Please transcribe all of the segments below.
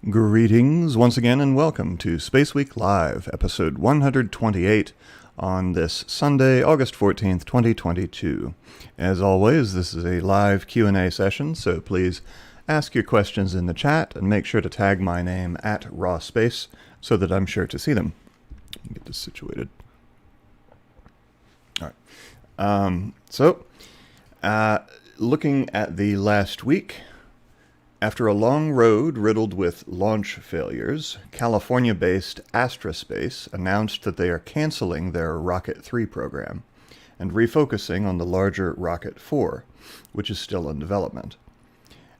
Greetings once again and welcome to SpaceWeek Live, episode 128 on this Sunday, August 14th, 2022. As always, this is a live Q&A session, so please ask your questions in the chat and make sure to tag my name at @rawspace so that I'm sure to see them. Let me get this situated. All right. Looking at the last week, after a long road riddled with launch failures, California-based Astra Space announced that they are canceling their Rocket 3 program and refocusing on the larger Rocket 4, which is still in development.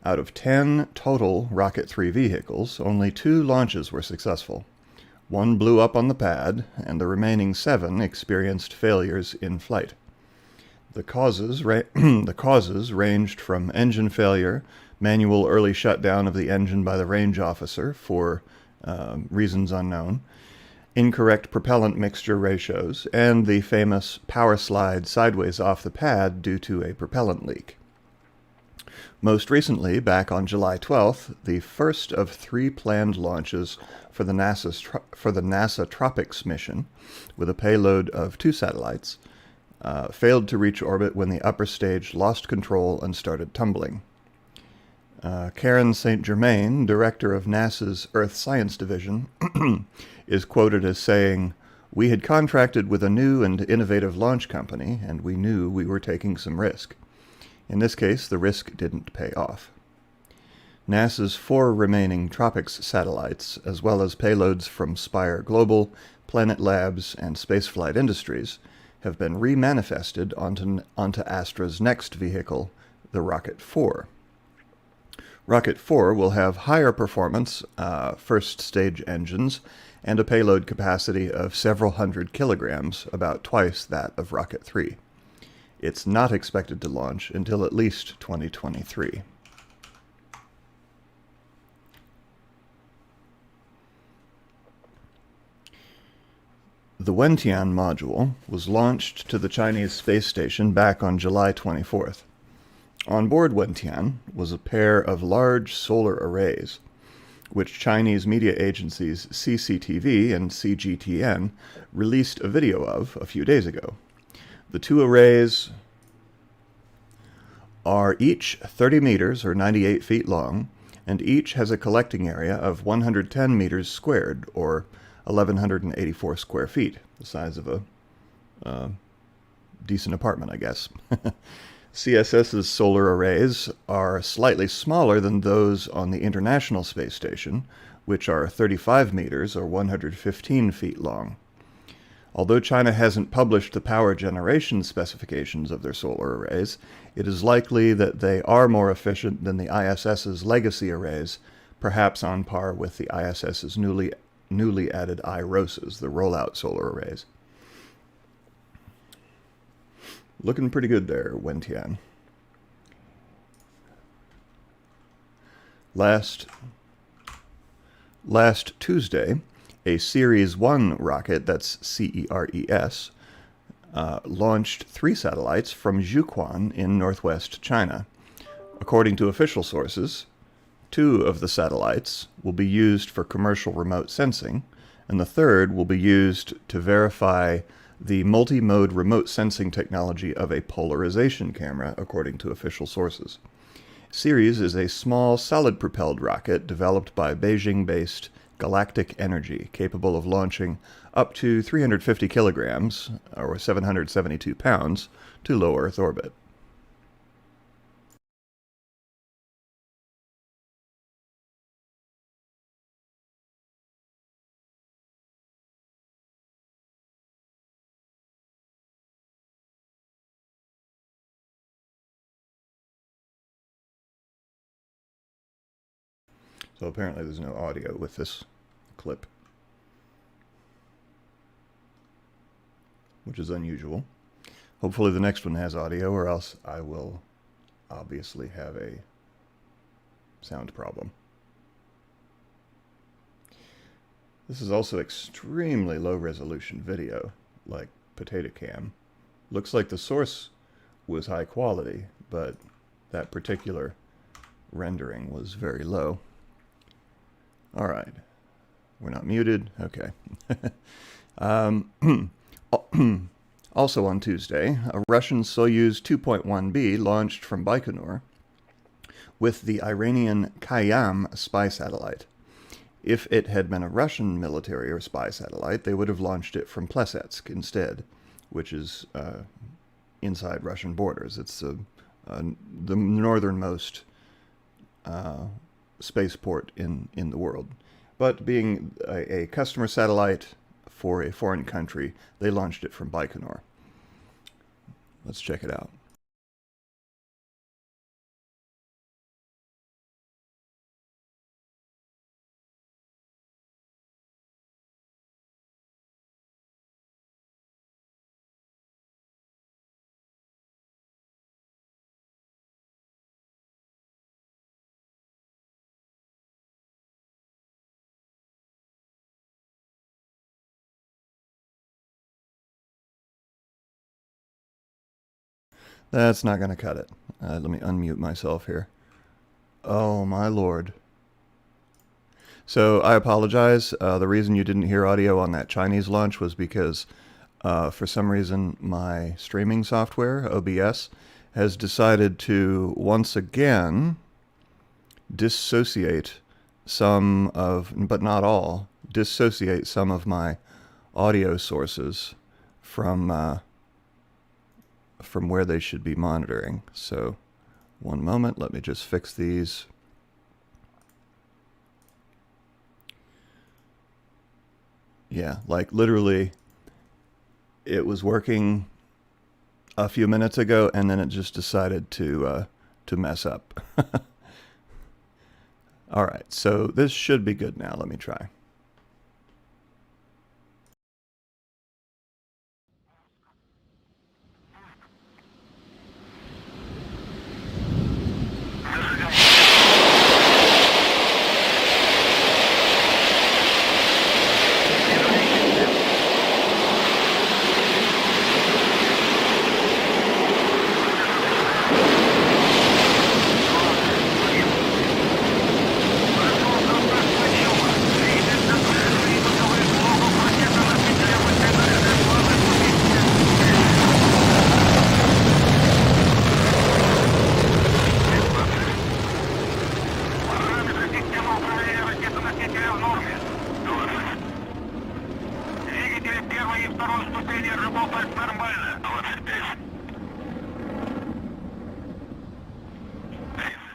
Out of 10 total Rocket 3 vehicles, only 2 launches were successful. 1 blew up on the pad, and the remaining 7 experienced failures in flight. The causes ranged from engine failure, manual early shutdown of the engine by the range officer for reasons unknown, incorrect propellant mixture ratios, and the famous power slide sideways off the pad due to a propellant leak. Most recently, back on July 12th, the first of 3 planned launches for the NASA Tropics mission, with a payload of 2 satellites, failed to reach orbit when the upper stage lost control and started tumbling. Karen St. Germain, director of NASA's Earth Science Division, is quoted as saying, "We had contracted with a new and innovative launch company, and we knew we were taking some risk. In this case, the risk didn't pay off." NASA's 4 remaining Tropics satellites, as well as payloads from Spire Global, Planet Labs, and Spaceflight Industries, have been remanifested onto Astra's next vehicle, the Rocket 4. Rocket 4 will have higher performance first-stage engines and a payload capacity of several hundred kilograms, about twice that of Rocket 3. It's not expected to launch until at least 2023. The Wentian module was launched to the Chinese space station back on July 24th. On board Wentian was a pair of large solar arrays, which Chinese media agencies CCTV and CGTN released a video of a few days ago. The 2 arrays are each 30 meters or 98 feet long, and each has a collecting area of 110 meters squared, or 1,184 square feet, the size of a decent apartment, I guess. CSS's solar arrays are slightly smaller than those on the International Space Station, which are 35 meters or 115 feet long. Although China hasn't published the power generation specifications of their solar arrays, it is likely that they are more efficient than the ISS's legacy arrays, perhaps on par with the ISS's newly added IROSs, the rollout solar arrays. Looking pretty good there, Wentian. Last Tuesday, a Series 1 rocket, that's CERES, launched 3 satellites from Jiuquan in northwest China. According to official sources, 2 of the satellites will be used for commercial remote sensing, and the third will be used to verify the multi-mode remote sensing technology of a polarization camera, according to official sources. Ceres is a small, solid-propelled rocket developed by Beijing-based Galactic Energy, capable of launching up to 350 kilograms, or 772 pounds, to low Earth orbit. So apparently there's no audio with this clip, which is unusual. Hopefully the next one has audio, or else I will obviously have a sound problem. This is also extremely low resolution video, like Potato Cam. Looks like the source was high quality, but that particular rendering was very low. All right, we're not muted. Okay. Also on Tuesday, a Russian Soyuz 2.1B launched from Baikonur with the Iranian Khayyam spy satellite. If it had been a Russian military or spy satellite, they would have launched it from Plesetsk instead, which is inside Russian borders. It's the northernmost spaceport in the world. But being a customer satellite for a foreign country, they launched it from Baikonur. Let's check it out. That's not going to cut it. Let me unmute myself here. Oh, my Lord. So I apologize. The reason you didn't hear audio on that Chinese launch was because for some reason my streaming software, OBS, has decided to once again dissociate some of, but not all, dissociate some of my audio sources from where they should be monitoring. So one moment, let me just fix these. Yeah, like literally it was working a few minutes ago and then it just decided to mess up. All right, so this should be good now. Let me try.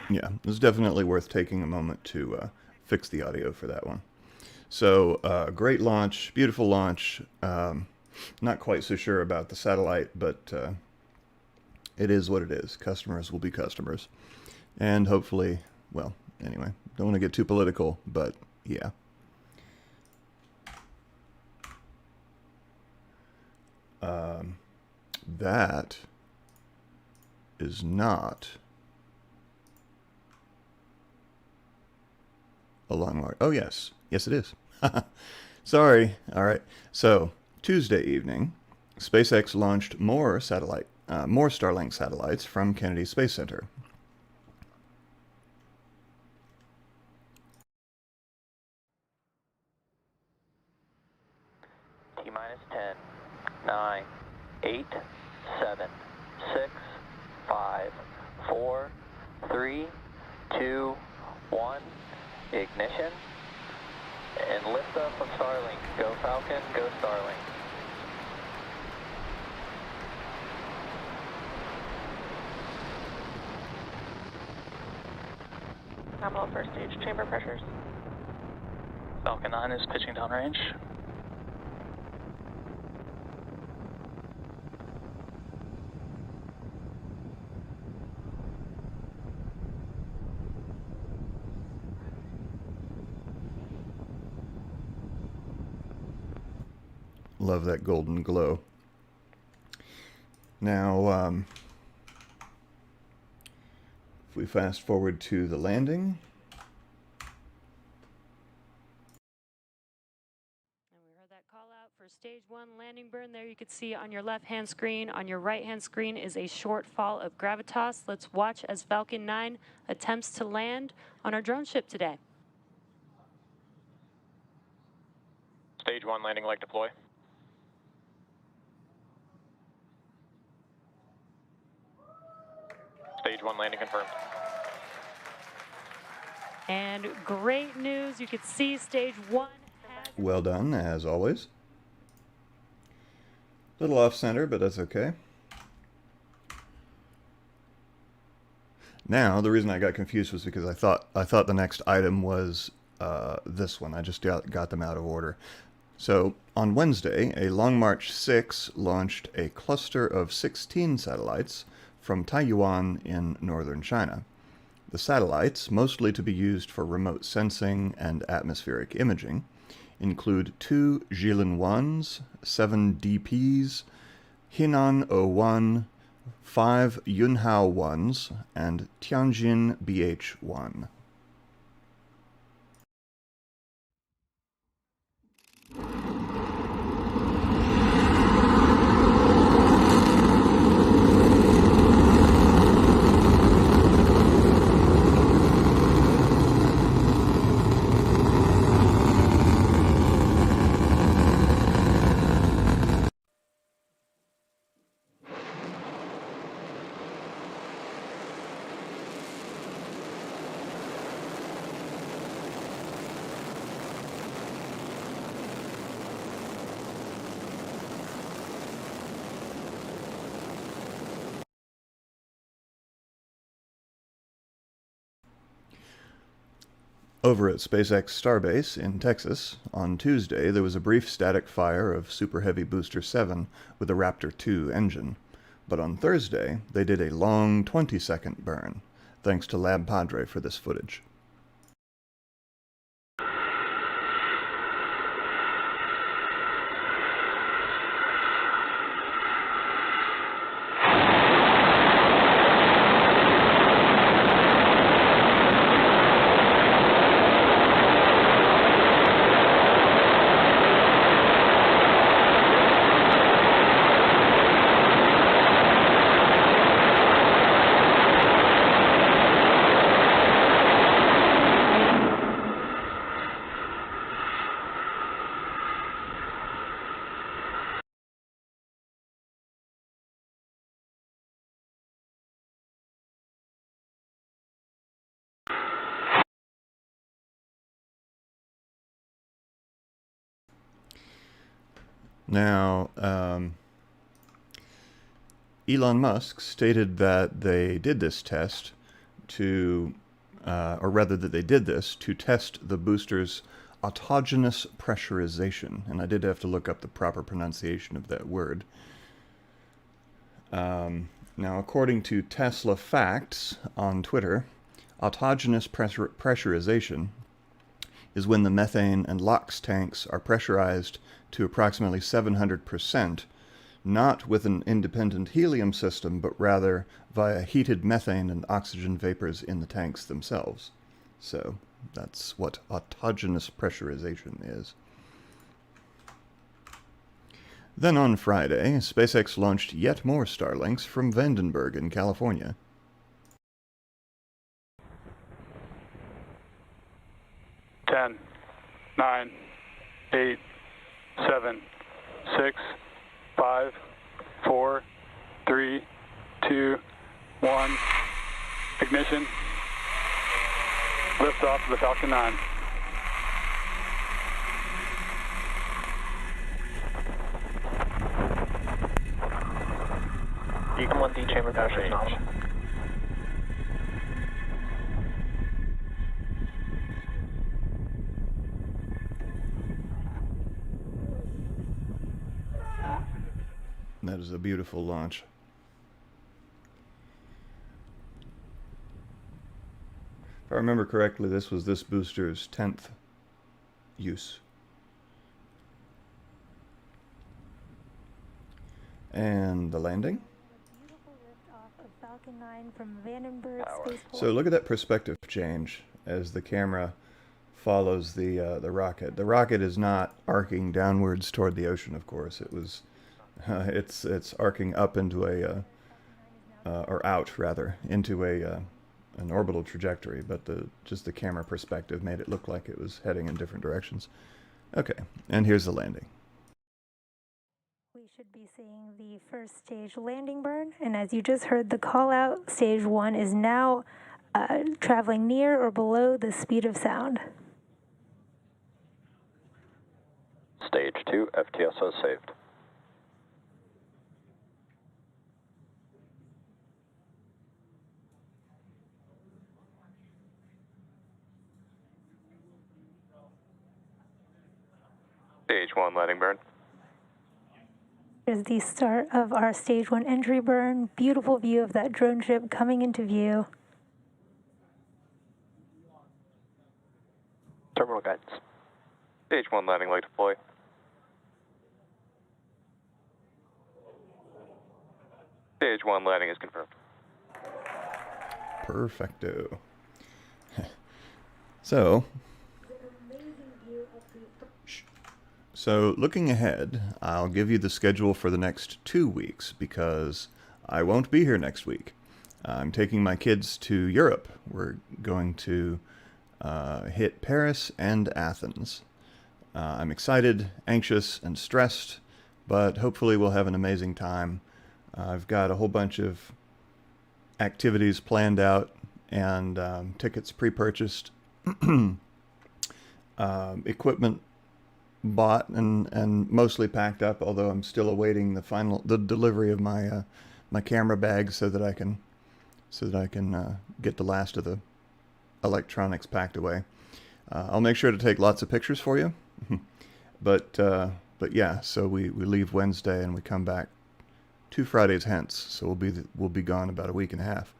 Yeah, it's definitely worth taking a moment to fix the audio for that one. So great launch, beautiful launch. Not quite so sure about the satellite, but it is what it is. Customers will be customers. And hopefully, well, anyway, don't want to get too political, but yeah. That is not a long march. Oh, yes. Yes, it is. Sorry. All right. So, Tuesday evening, SpaceX launched more Starlink satellites from Kennedy Space Center. T-minus 10, 9, 8, 7, 6, 5, 4, 3, 2, 1, ignition, and liftoff of Starlink. Go Falcon, go Starlink. Nominal first stage chamber pressures. Falcon 9 is pitching downrange. Love that golden glow. Now, if we fast forward to the landing. And we heard that call out for stage 1 landing burn. There you can see on your left-hand screen. On your right-hand screen is a short fall of gravitas. Let's watch as Falcon 9 attempts to land on our drone ship today. Stage 1 landing leg deploy. Stage 1 landing confirmed. And great news, you can see stage 1 has... Well done, as always. Little off center, but that's okay. Now, the reason I got confused was because I thought the next item was this one. I just got them out of order. So, on Wednesday, a Long March 6 launched a cluster of 16 satellites from Taiyuan in northern China. The satellites, mostly to be used for remote sensing and atmospheric imaging, include 2 Jilin 1s, 7 DPs, Hinan 01, 5 Yunhao 1s, and Tianjin BH1. Over at SpaceX Starbase in Texas, on Tuesday there was a brief static fire of Super Heavy Booster 7 with a Raptor 2 engine. But on Thursday, they did a long 20-second burn. Thanks to Lab Padre for this footage. Now, Elon Musk stated that they did this test to or rather that they did this to test the booster's autogenous pressurization. And I did have to look up the proper pronunciation of that word. Now, according to Tesla Facts on Twitter, autogenous pressurization is when the methane and LOX tanks are pressurized to approximately 700%, not with an independent helium system, but rather via heated methane and oxygen vapors in the tanks themselves. So that's what autogenous pressurization is. Then on Friday, SpaceX launched yet more Starlinks from Vandenberg in California. 10, 9, 8, 7, 6, 5, 4, 3, 2, 1. Ignition. Lift off of the Falcon 9. Beacon 1D chamber pressure is nominal. That is a beautiful launch. If I remember correctly, this was this booster's 10th use. And the landing. Beautiful lift off of Falcon 9 from Vandenberg Spaceport. So look at that perspective change as the camera follows the rocket. The rocket is not arcing downwards toward the ocean, of course. It was, it's arcing up into a, or out rather, into a an orbital trajectory. But just the camera perspective made it look like it was heading in different directions. Okay, and here's the landing. We should be seeing the first stage landing burn, and as you just heard the call out, stage 1 is now traveling near or below the speed of sound. Stage 2, FTSO saved. Stage 1 landing burn. Here's the start of our stage 1 entry burn. Beautiful view of that drone ship coming into view. Terminal guidance. Stage 1 landing leg deploy. Stage 1 landing is confirmed. Perfecto. So looking ahead, I'll give you the schedule for the next 2 weeks because I won't be here next week. I'm taking my kids to Europe. We're going to hit Paris and Athens. I'm excited, anxious, and stressed, but hopefully we'll have an amazing time. I've got a whole bunch of activities planned out and tickets pre-purchased, equipment bought and mostly packed up, although I'm still awaiting the delivery of my my camera bag so that I can get the last of the electronics packed away. I'll make sure to take lots of pictures for you. but yeah, so we leave Wednesday and we come back 2 Fridays hence, so we'll be gone about a week and a half.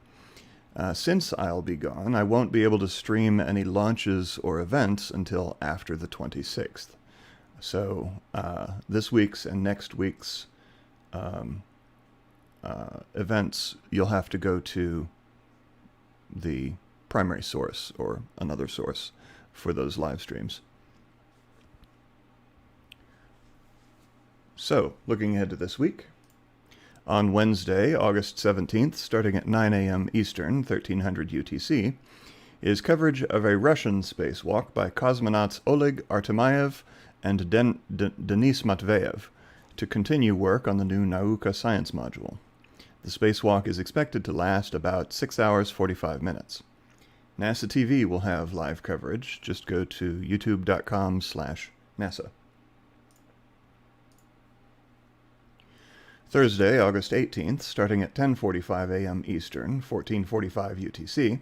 Since I'll be gone, I won't be able to stream any launches or events until after the 26th. So this week's and next week's events, you'll have to go to the primary source or another source for those live streams. So, looking ahead to this week, on Wednesday, August 17th, starting at 9 a.m. Eastern, 1300 UTC, is coverage of a Russian spacewalk by cosmonauts Oleg Artemyev and Denis Matveyev to continue work on the new Nauka science module. The spacewalk is expected to last about 6 hours 45 minutes. NASA TV will have live coverage. Just go to youtube.com/NASA. Thursday, August 18th, starting at 10:45 a.m. Eastern, 14:45 UTC,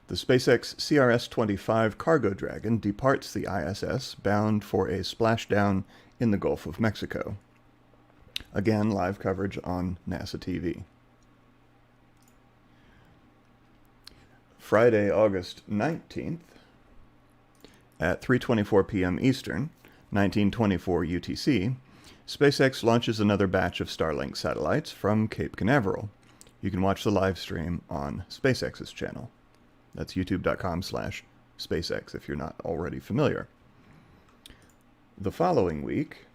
The SpaceX CRS-25 Cargo Dragon departs the ISS bound for a splashdown in the Gulf of Mexico. Again, live coverage on NASA TV. Friday, August 19th at 3:24 p.m. Eastern, 1924 UTC, SpaceX launches another batch of Starlink satellites from Cape Canaveral. You can watch the live stream on SpaceX's channel. That's youtube.com/SpaceX if you're not already familiar. The following week,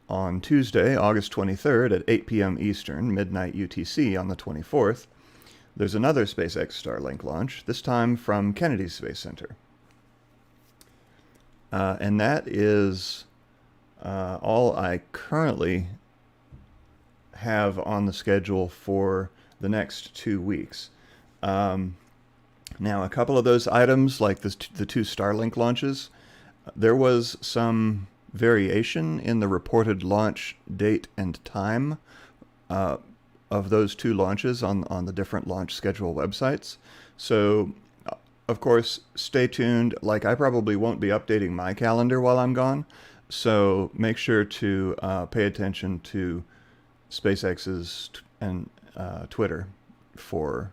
on Tuesday, August 23rd at 8 p.m. Eastern, midnight UTC on the 24th, there's another SpaceX Starlink launch, this time from Kennedy Space Center. And that is all I currently have on the schedule for the next 2 weeks. Now, a couple of those items, like the two Starlink launches, there was some variation in the reported launch date and time of those two launches on the different launch schedule websites. So, of course, stay tuned. Like, I probably won't be updating my calendar while I'm gone, so make sure to pay attention to SpaceX's and Twitter for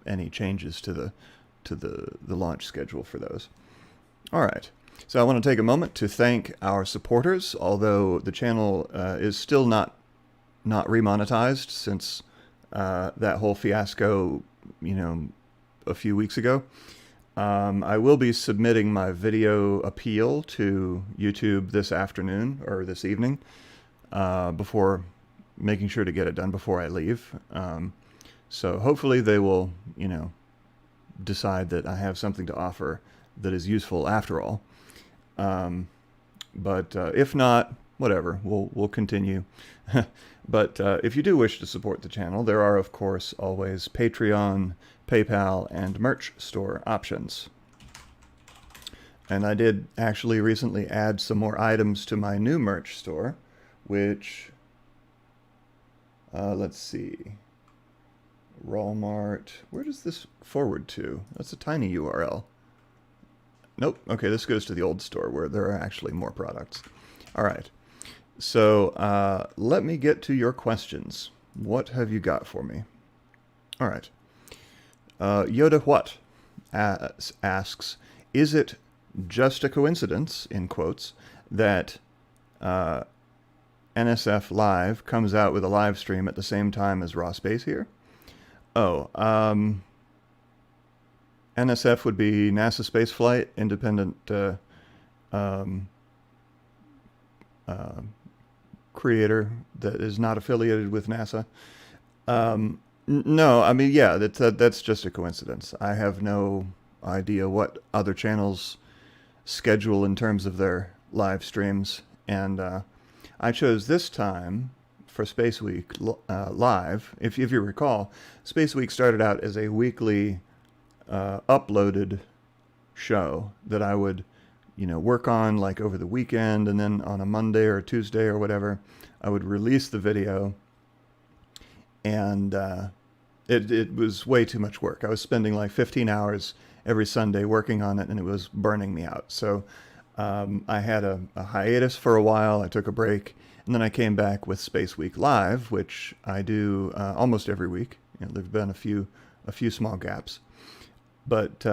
any changes to the launch schedule for those. All right. So I want to take a moment to thank our supporters, although the channel is still not remonetized since that whole fiasco, a few weeks ago. I will be submitting my video appeal to YouTube this afternoon or this evening, before making sure to get it done before I leave. So hopefully they will, decide that I have something to offer that is useful after all. But if not, whatever, we'll continue. But if you do wish to support the channel, there are, of course, always Patreon, PayPal, and merch store options. And I did actually recently add some more items to my new merch store, which, let's see, Walmart, where does this forward to? That's a tiny URL. Nope. Okay, this goes to the old store where there are actually more products. All right. So let me get to your questions. What have you got for me? All right. Yoda What asks, is it just a coincidence, in quotes, that NSF Live comes out with a live stream at the same time as Raw Space here? Oh, NSF would be NASA Spaceflight, independent creator that is not affiliated with NASA. No, I mean, yeah, that's just a coincidence. I have no idea what other channels schedule in terms of their live streams, and I chose this time for SpaceWeek Live. If you recall, SpaceWeek started out as a weekly uploaded show that I would, work on like over the weekend, and then on a Monday or Tuesday or whatever, I would release the video, and it was way too much work. I was spending like 15 hours every Sunday working on it, and it was burning me out. So I had a hiatus for a while. I took a break, and then I came back with SpaceWeek Live, which I do almost every week. There's been a few small gaps. But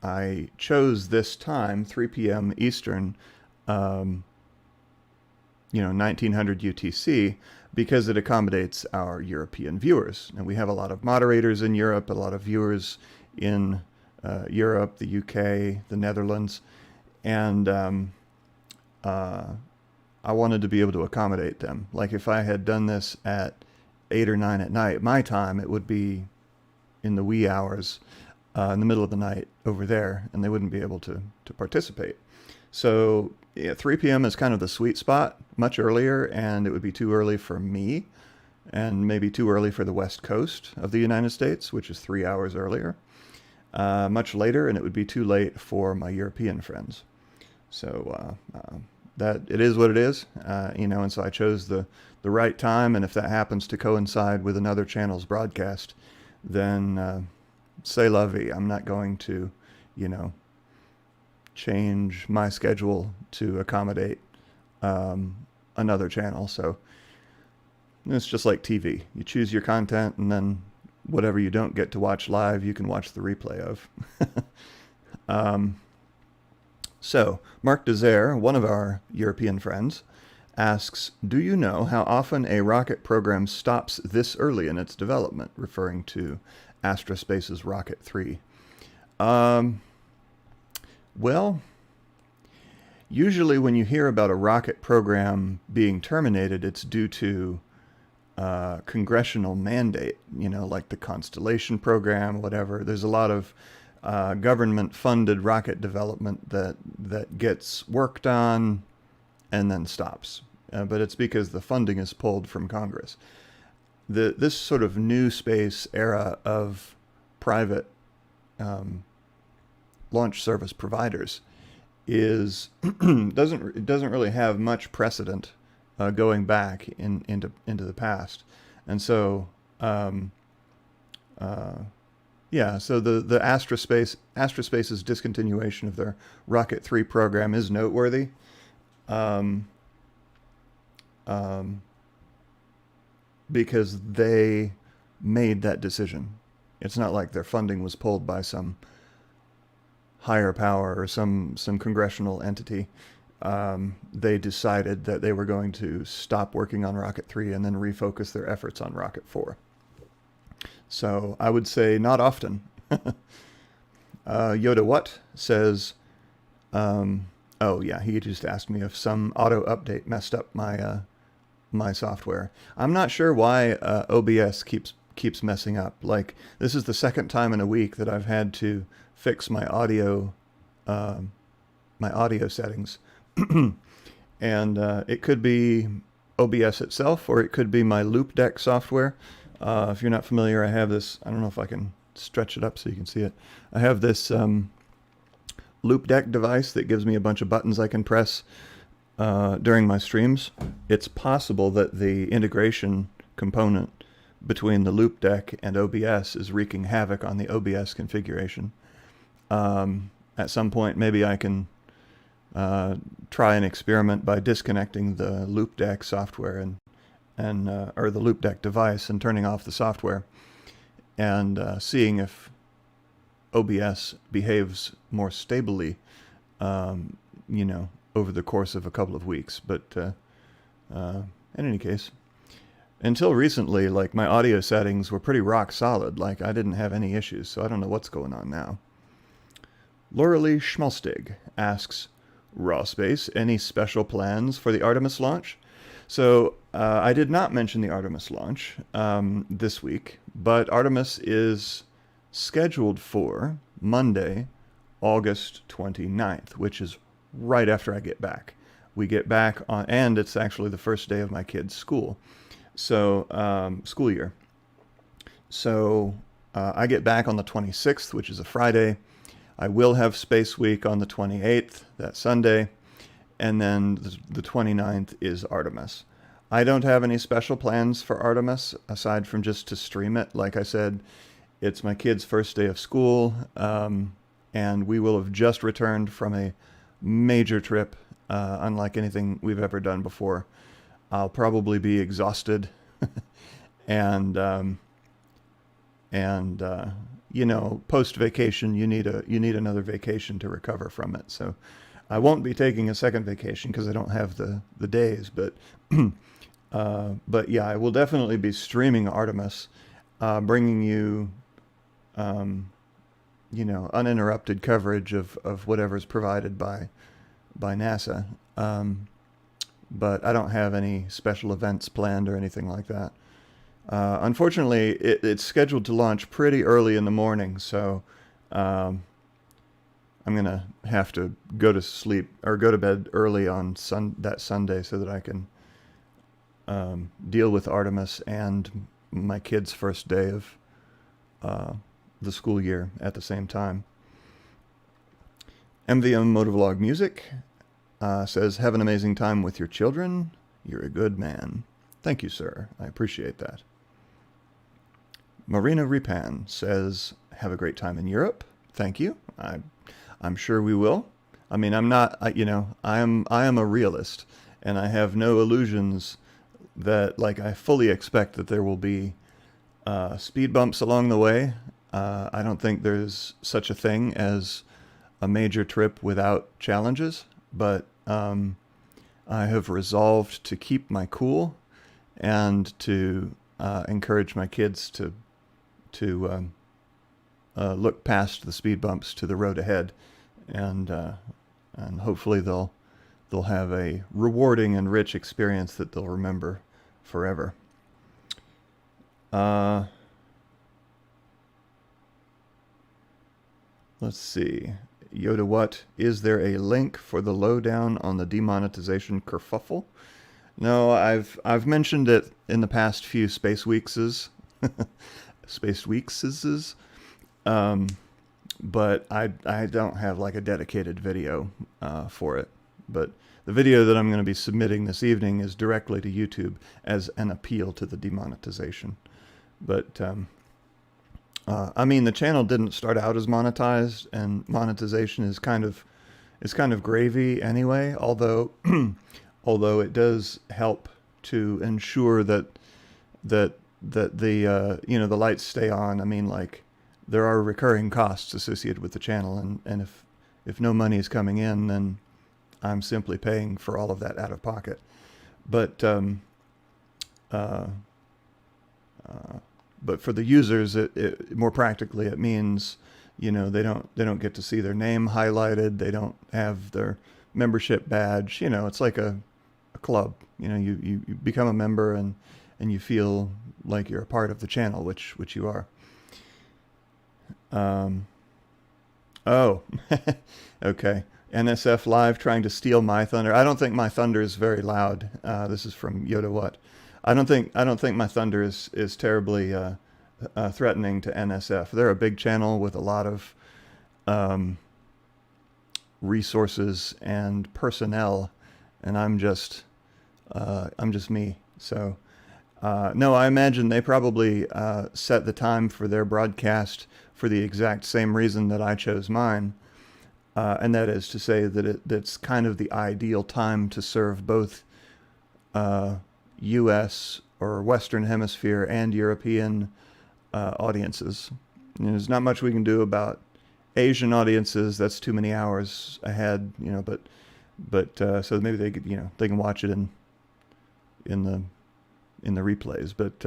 I chose this time, 3 p.m. Eastern, 1900 UTC, because it accommodates our European viewers. And we have a lot of moderators in Europe, a lot of viewers in Europe, the UK, the Netherlands, and I wanted to be able to accommodate them. Like if I had done this at 8 or 9 at night, my time, it would be in the wee hours, in the middle of the night over there, and they wouldn't be able to participate. So yeah, 3 p.m. is kind of the sweet spot, much earlier, and it would be too early for me, and maybe too early for the West Coast of the United States, which is 3 hours earlier. Much later, and it would be too late for my European friends. So that it is what it is, and so I chose the right time, and if that happens to coincide with another channel's broadcast, then c'est la vie. I'm not going to, change my schedule to accommodate another channel. So it's just like TV. You choose your content, and then whatever you don't get to watch live, you can watch the replay of. So, Mark Desire, one of our European friends, asks, do you know how often a rocket program stops this early in its development, referring to Astra Space's Rocket 3? Well, usually when you hear about a rocket program being terminated, it's due to congressional mandate, like the Constellation program, whatever. There's a lot of government-funded rocket development that gets worked on and then stops. But it's because the funding is pulled from Congress. This sort of new space era of private launch service providers doesn't really have much precedent going back into the past, and so so the Astra Space's discontinuation of their Rocket 3 program is noteworthy. Because they made that decision. It's not like their funding was pulled by some higher power or some congressional entity. They decided that they were going to stop working on Rocket 3 and then refocus their efforts on Rocket 4. So I would say not often. Yoda What says, he just asked me if some auto update messed up my software. I'm not sure why OBS keeps messing up. Like, this is the second time in a week that I've had to fix my audio settings. And it could be OBS itself, or it could be my loop deck software. If you're not familiar, I have this, I don't know if I can stretch it up so you can see it. I have this loop deck device that gives me a bunch of buttons I can press during my streams. It's possible that the integration component between the loop deck and OBS is wreaking havoc on the OBS configuration. At some point, maybe I can try an experiment by disconnecting the loop deck software or the loop deck device and turning off the software, and seeing if OBS behaves more stably, over the course of a couple of weeks. But in any case, until recently, like, my audio settings were pretty rock solid. Like, I didn't have any issues, so I don't know what's going on now. Lauralee Schmalstig asks, Raw Space, any special plans for the Artemis launch? So I did not mention the Artemis launch this week, but Artemis is scheduled for Monday, August 29th, which is right after I get back. We get back on, and it's actually the first day of my kids' school. So, school year. So, I get back on the 26th, which is a Friday. I will have SpaceWeek on the 28th, that Sunday. And then the 29th is Artemis. I don't have any special plans for Artemis, aside from just to stream it. Like I said, it's my kids' first day of school, and we will have just returned from a major trip, unlike anything we've ever done before. I'll probably be exhausted, and post-vacation, you need another vacation to recover from it. So I won't be taking a second vacation because I don't have the days, but yeah, I will definitely be streaming Artemis, bringing you uninterrupted coverage of whatever's provided by NASA. But I don't have any special events planned or anything like that. Unfortunately, it's scheduled to launch pretty early in the morning, so I'm going to have to go to bed early on that Sunday so that I can deal with Artemis and my kids' first day of the school year at the same time. MVM Motovlog Music says, have an amazing time with your children. You're a good man. Thank you, sir. I appreciate that. Marina Ripan says, have a great time in Europe. Thank you. I'm sure we will. I mean, I'm not, I am a realist, and I have no illusions that, like, I fully expect that there will be speed bumps along the way. I don't think there's such a thing as a major trip without challenges, but I have resolved to keep my cool and to encourage my kids to look past the speed bumps to the road ahead, and hopefully they'll have a rewarding and rich experience that they'll remember forever. Let's see. Yoda, what? Is there a link for the lowdown on the demonetization kerfuffle? No, I've mentioned it in the past few SpaceWeekses. SpaceWeekses. But I don't have like a dedicated video for it. But the video that I'm going to be submitting this evening is directly to YouTube as an appeal to the demonetization. But I mean, the channel didn't start out as monetized, and monetization is kind of gravy anyway. Although it does help to ensure that the the lights stay on. I mean, like, there are recurring costs associated with the channel, and if no money is coming in, then I'm simply paying for all of that out of pocket. But for the users, it more practically, it means, they don't get to see their name highlighted. They don't have their membership badge. It's like a club. You become a member, and you feel like you're a part of the channel, which you are. Oh, okay. NSF Live trying to steal my thunder. I don't think my thunder is very loud. This is from Yoda What. I don't think my thunder is terribly threatening to NSF. They're a big channel with a lot of resources and personnel, and I'm just me. So no, I imagine they probably set the time for their broadcast for the exact same reason that I chose mine, and that is to say that it's kind of the ideal time to serve both U.S. or Western Hemisphere and European audiences. There's not much we can do about Asian audiences. That's too many hours ahead, But so maybe they could, they can watch it in the replays. But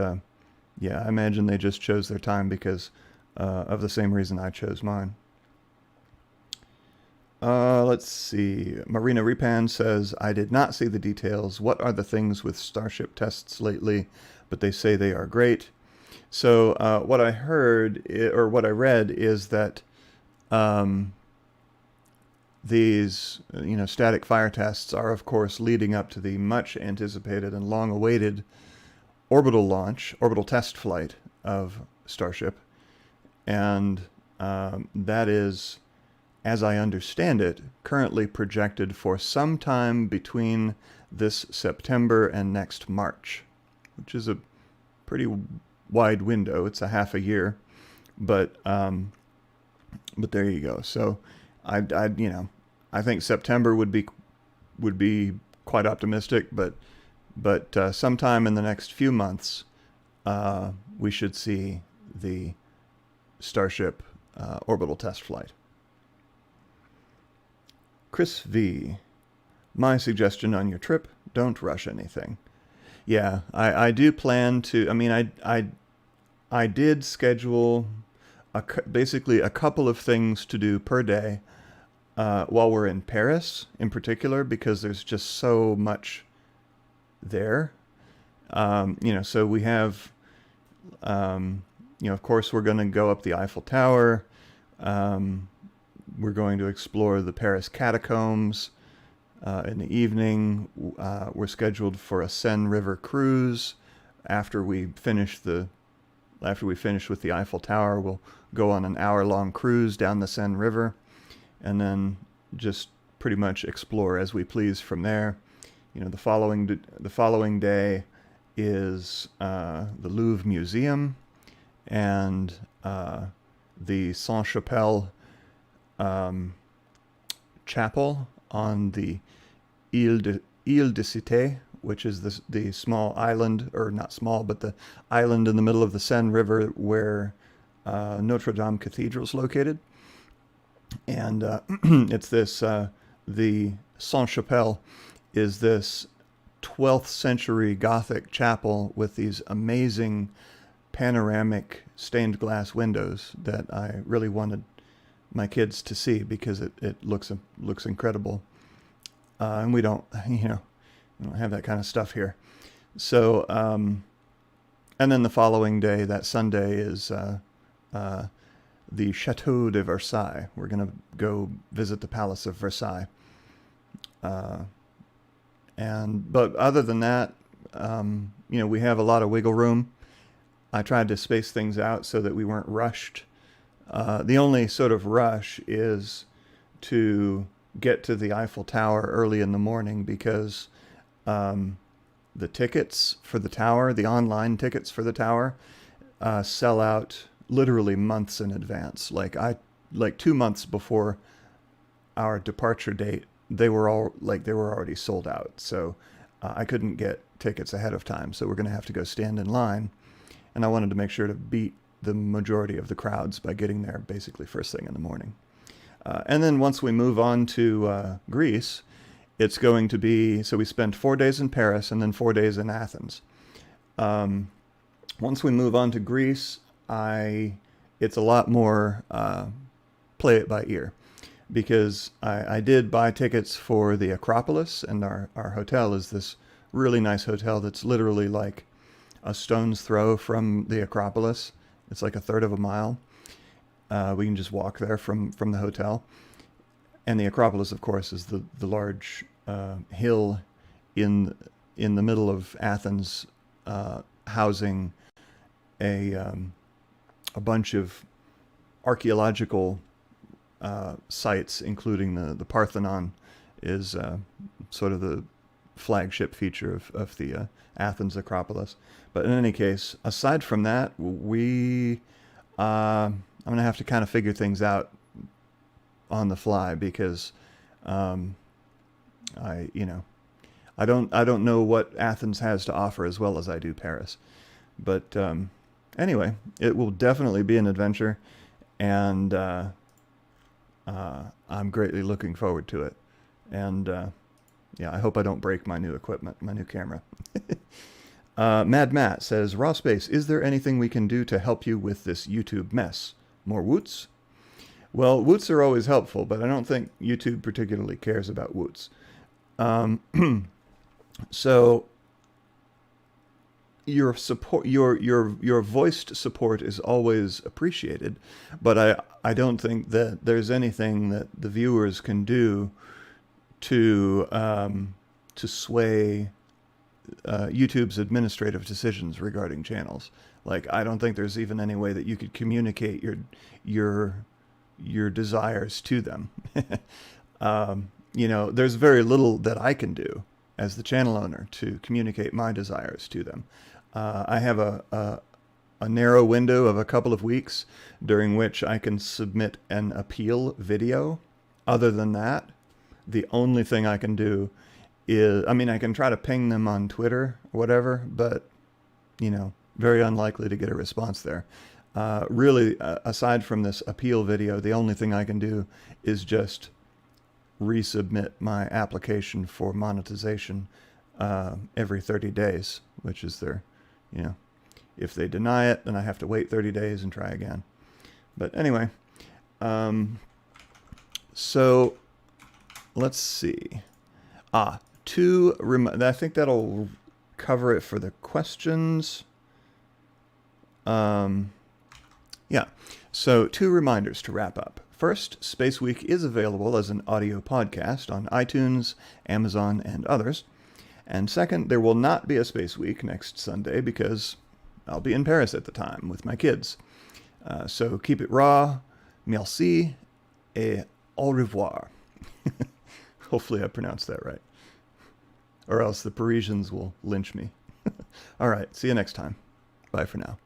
yeah, I imagine they just chose their time because of the same reason I chose mine. Let's see. Marina Ripan says, I did not see the details. What are the things with Starship tests lately? But they say they are great. So what I heard, or what I read, is that these, static fire tests are, of course, leading up to the much anticipated and long awaited orbital test flight of Starship. And that is, as I understand it, currently projected for sometime between this September and next March, which is a pretty wide window. It's a half a year, but there you go. So I think September would be quite optimistic, but sometime in the next few months, we should see the Starship orbital test flight. Chris V. My suggestion on your trip, don't rush anything. Yeah, I do plan to, I did schedule basically a couple of things to do per day while we're in Paris in particular, because there's just so much there. So we have, of course, we're going to go up the Eiffel Tower. We're going to explore the Paris catacombs. In the evening, we're scheduled for a Seine River cruise. After we finish with the Eiffel Tower, we'll go on an hour-long cruise down the Seine River, and then just pretty much explore as we please from there. The following day is the Louvre Museum, and the Saint-Chapelle chapel on the Ile de Cité, which is the small island, or not small, but the island in the middle of the Seine River where Notre Dame Cathedral is located. And it's this, the Saint-Chapelle is this 12th century Gothic chapel with these amazing panoramic stained glass windows that I really wanted my kids to see because it looks incredible. And we don't have that kind of stuff here. So, and then the following day, that Sunday, is the Chateau de Versailles. We're going to go visit the Palace of Versailles. But other than that, we have a lot of wiggle room. I tried to space things out so that we weren't rushed. The only sort of rush is to get to the Eiffel Tower early in the morning because the tickets for the tower, the online tickets for the tower, sell out literally months in advance. Like 2 months before our departure date, they were already sold out. So I couldn't get tickets ahead of time. So we're going to have to go stand in line. And I wanted to make sure to beat the majority of the crowds by getting there basically first thing in the morning. And then once we move on to Greece, it's going to be, so we spent 4 days in Paris and then 4 days in Athens. Once we move on to Greece, it's a lot more play it by ear, because I did buy tickets for the Acropolis, and our hotel is this really nice hotel that's literally like a stone's throw from the Acropolis. It's like a third of a mile. We can just walk there from the hotel. And the Acropolis, of course, is the large hill in the middle of Athens, housing a bunch of archaeological sites, including the Parthenon, is sort of the flagship feature of the Athens Acropolis. But in any case, aside from that, I'm going to have to kind of figure things out on the fly because I don't know what Athens has to offer as well as I do Paris. But anyway, it will definitely be an adventure, and I'm greatly looking forward to it. And I hope I don't break my new equipment, my new camera. Mad Matt says, Raw Space, is there anything we can do to help you with this YouTube mess? More woots? Well, woots are always helpful, but I don't think YouTube particularly cares about woots. So your support, your voiced support is always appreciated, but I don't think that there's anything that the viewers can do to sway YouTube's administrative decisions regarding channels. Like, I don't think there's even any way that you could communicate your desires to them. There's very little that I can do as the channel owner to communicate my desires to them. I have a narrow window of a couple of weeks during which I can submit an appeal video. Other than that, the only thing I can do is, I can try to ping them on Twitter or whatever, but, very unlikely to get a response there. Really, aside from this appeal video, the only thing I can do is just resubmit my application for monetization every 30 days, which is their, if they deny it, then I have to wait 30 days and try again. But anyway, so let's see. I think that'll cover it for the questions. So 2 reminders to wrap up. First, SpaceWeek is available as an audio podcast on iTunes, Amazon, and others. And second, there will not be a SpaceWeek next Sunday because I'll be in Paris at the time with my kids. So keep it raw. Merci et au revoir. Hopefully I pronounced that right. Or else the Parisians will lynch me. All right, see you next time. Bye for now.